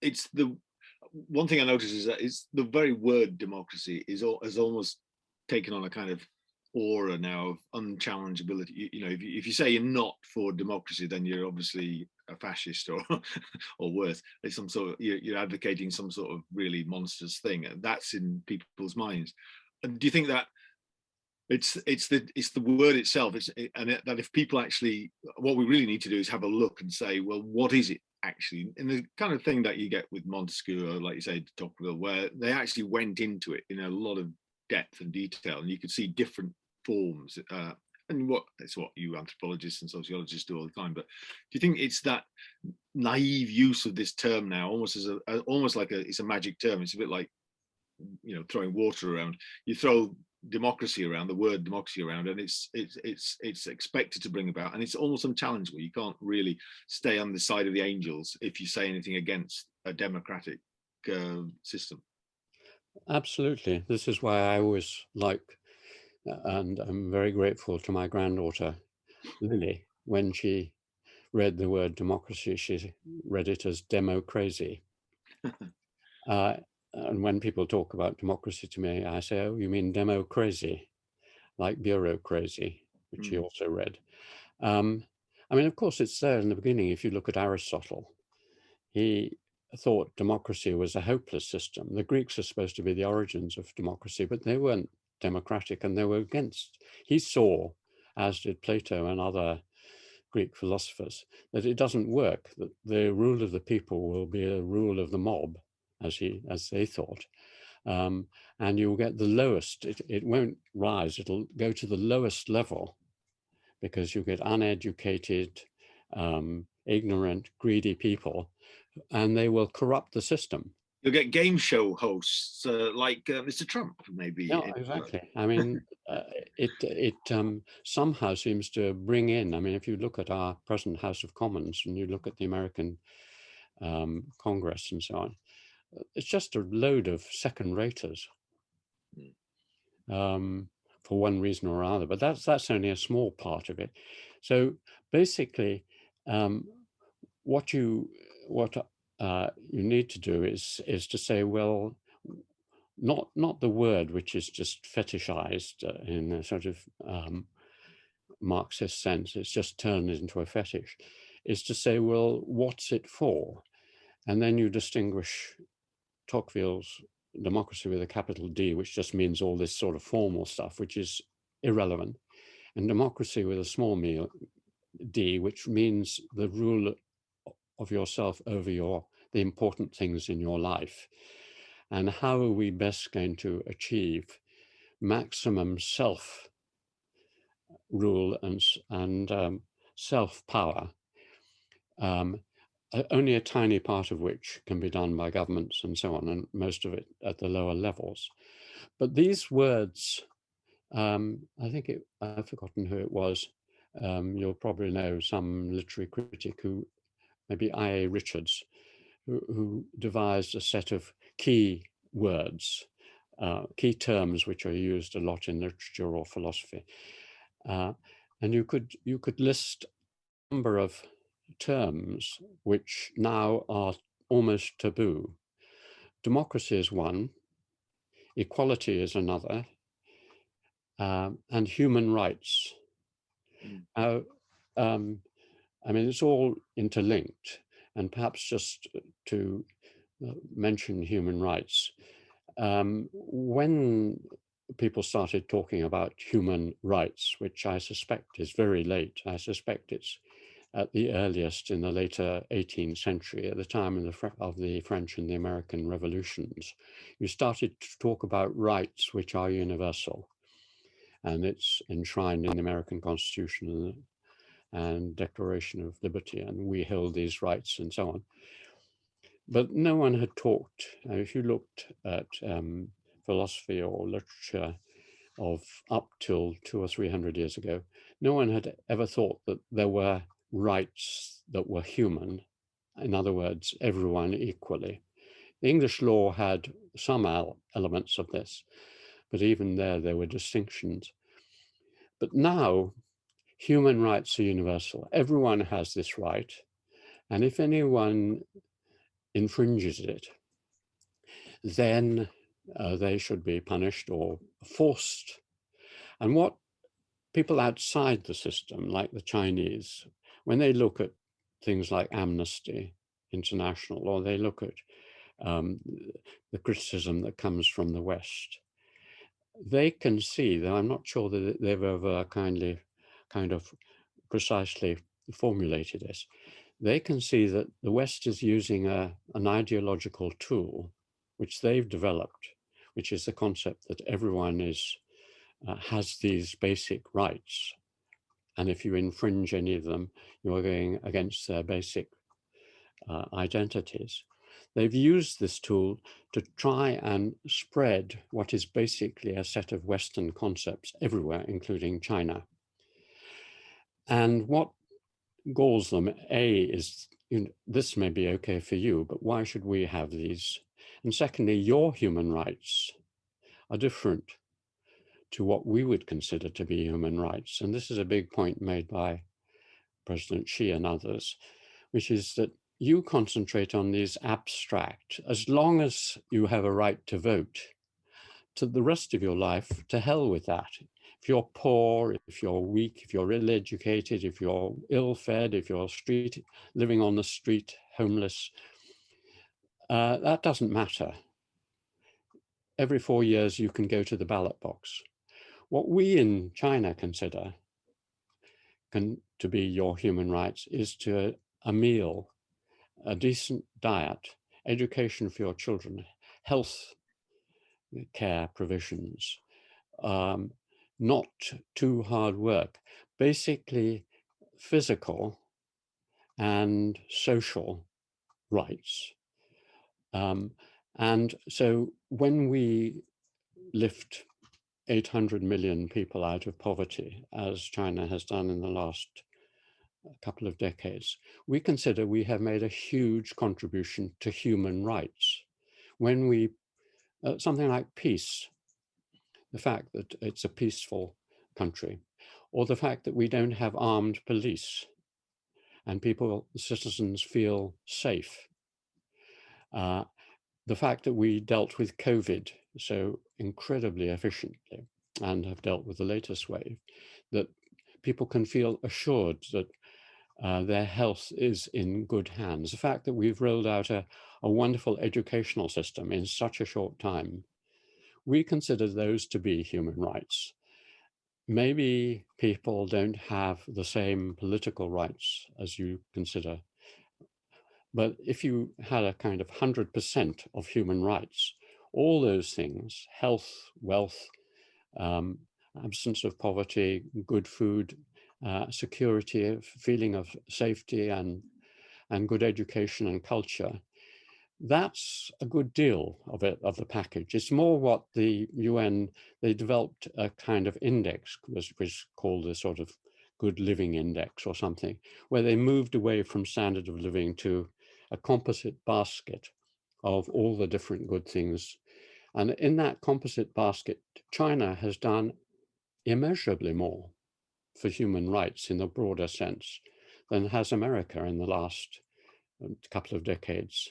it's the one thing I notice is that it's the very word democracy has almost taken on a kind of aura now of unchallengeability. You know, if you say you're not for democracy, then you're obviously a fascist or or worse. It's some sort of you're advocating some sort of really monstrous thing, and that's in people's minds. And do you think that it's the word itself? That if people actually, what we really need to do is have a look and say, well, what is it actually? And the kind of thing that you get with Montesquieu, or like you say, Tocqueville, where they actually went into it in a lot of depth and detail, and you could see different forms. And that's what you anthropologists and sociologists do all the time. But do you think it's that naive use of this term now, almost as almost like it's a magic term? It's a bit like, you know, throwing water around. You throw democracy around, the word democracy around, and it's expected to bring about, and it's almost unchallengeable. You can't really stay on the side of the angels if you say anything against a democratic system. Absolutely. This is why I always like, and I'm very grateful to my granddaughter, Lily, when she read the word democracy, she read it as demo-crazy. And when people talk about democracy to me, I say, oh, you mean demo crazy, like bureaucracy, which he also read. I mean, of course, it's there in the beginning. If you look at Aristotle, he thought democracy was a hopeless system. The Greeks are supposed to be the origins of democracy, but they weren't democratic and they were against. He saw, as did Plato and other Greek philosophers, that it doesn't work, that the rule of the people will be a rule of the mob, as they thought. And you'll get the lowest, it won't rise, it'll go to the lowest level because you get uneducated, ignorant, greedy people, and they will corrupt the system. You'll get game show hosts like Mr. Trump, maybe. Yeah, exactly. I mean, it somehow seems to bring in, I mean, if you look at our present House of Commons and you look at the American Congress and so on, it's just a load of second raters for one reason or another, but that's only a small part of it. So basically, what you need to do is to say, well, not the word, which is just fetishized in a sort of Marxist sense, it's just turned into a fetish, is to say, well, what's it for? And then you distinguish Tocqueville's democracy with a capital D, which just means all this sort of formal stuff, which is irrelevant, and democracy with a small d, which means the rule of yourself over the important things in your life. And how are we best going to achieve maximum self-rule and self-power, only a tiny part of which can be done by governments and so on, and most of it at the lower levels. But these words, I think I've forgotten who it was. You'll probably know some literary critic who, maybe I.A. Richards, who devised a set of key words, key terms which are used a lot in literature or philosophy. And you could list a number of terms which now are almost taboo. Democracy is one, equality is another, and human rights. I mean, it's all interlinked, and perhaps just to mention human rights, when people started talking about human rights, which I suspect is very late, I suspect it's at the earliest in the later 18th century, at the time of the French and the American revolutions, you started to talk about rights which are universal. And it's enshrined in the American Constitution and Declaration of Liberty, and we hold these rights and so on. But no one had talked, if you looked at philosophy or literature of up till 200 or 300 years ago, no one had ever thought that there were rights that were human. In other words, everyone equally. The English law had some elements of this, but even there were distinctions. But now, human rights are universal. Everyone has this right. And if anyone infringes it, then they should be punished or forced. And what people outside the system, like the Chinese, when they look at things like Amnesty International, or they look at the criticism that comes from the West, they can see, though I'm not sure that they've ever kind of precisely formulated this, they can see that the West is using an ideological tool which they've developed, which is the concept that everyone has these basic rights. And if you infringe any of them, you're going against their basic identities. They've used this tool to try and spread what is basically a set of Western concepts everywhere, including China. And what galls them, is, this may be okay for you, but why should we have these? And secondly, your human rights are different to what we would consider to be human rights. And this is a big point made by President Xi and others, which is that you concentrate on these abstract, as long as you have a right to vote, to the rest of your life, to hell with that. If you're poor, if you're weak, if you're ill-educated, if you're ill-fed, if you're living on the street, homeless, that doesn't matter. Every 4 years, you can go to the ballot box. What we in China consider to be your human rights is to a meal, a decent diet, education for your children, health care provisions, not too hard work, basically physical and social rights. And so when we lift 800 million people out of poverty, as China has done in the last couple of decades, we consider we have made a huge contribution to human rights. When we, something like peace, the fact that it's a peaceful country, or the fact that we don't have armed police and citizens feel safe. The fact that we dealt with COVID so incredibly efficiently and have dealt with the latest wave, that people can feel assured that their health is in good hands. The fact that we've rolled out a wonderful educational system in such a short time, we consider those to be human rights. Maybe people don't have the same political rights as you consider, but if you had a kind of 100% of human rights, all those things, health, wealth, absence of poverty, good food, security, feeling of safety, and good education and culture, that's a good deal of the package. It's more what the UN, they developed a kind of index, which was called the sort of good living index or something, where they moved away from standard of living to a composite basket of all the different good things. And in that composite basket, China has done immeasurably more for human rights in the broader sense than has America in the last couple of decades.